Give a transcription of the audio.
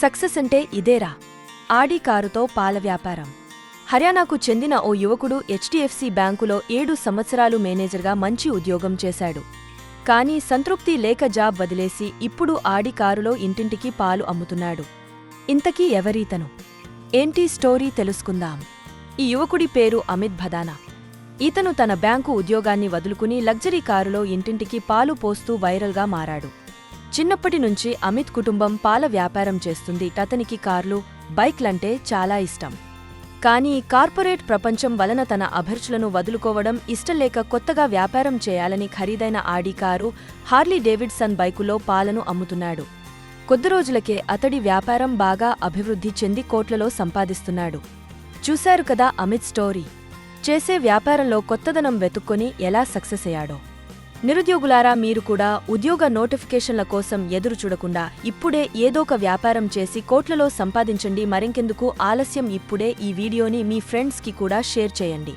Success అంటే ఇదేరా. ఆడి కారుతో పాల వ్యాపారం. హర్యానాకు చెందిన ఓ యువకుడు హెచ్డిఎఫ్సి బ్యాంకులో 7 సంవత్సరాలు మేనేజర్గా మంచి ఉద్యోగం చేశాడు. కానీ సంతృప్తి లేక జాబ్ వదిలేసి ఇప్పుడు ఆడి కారులో ఇంటింటికి పాలు అమ్ముతున్నాడు. ఇంతకీ ఎవరీతను? ఏంటి స్టోరీ తెలుసుకుందాం. ఈ యువకుడి పేరు అమిత్ భదానా. ఈతను తన బ్యాంకు ఉద్యోగాన్ని వదులుకుని లగ్జరీ కారులో ఇంటింటికి పాలు పోస్తూ వైరల్గా మారాడు. చిన్నప్పటి నుంచి అమిత్ కుటుంబం పాల వ్యాపారం చేస్తుంది. అతనికి కార్లు, బైక్లంటే చాలా ఇష్టం. కానీ కార్పొరేట్ ప్రపంచం వలన తన అభిరుచులను వదులుకోవడం ఇష్టంలేక కొత్తగా వ్యాపారం చేయాలని ఖరీదైన ఆడి కారు, హార్లీ డేవిడ్సన్ బైకులో పాలను అమ్ముతున్నాడు. కొద్ది రోజులకే అతడి వ్యాపారం బాగా అభివృద్ధి చెంది కోట్లలో సంపాదిస్తున్నాడు. చూశారు కదా అమిత్ స్టోరీ. చేసే వ్యాపారంలో కొత్తదనం వెతుక్కొని ఎలా సక్సెస్ అయ్యాడో. నిరుద్యోగులారా, మీరు కూడా ఉద్యోగ నోటిఫికేషన్ల కోసం ఎదురు చూడకుండా ఇప్పుడే ఏదోక వ్యాపారం చేసి కోట్లలో సంపాదించండి. మరింకెందుకు ఆలస్యం, ఇప్పుడే ఈ వీడియోని మీ ఫ్రెండ్స్కి కూడా షేర్ చేయండి.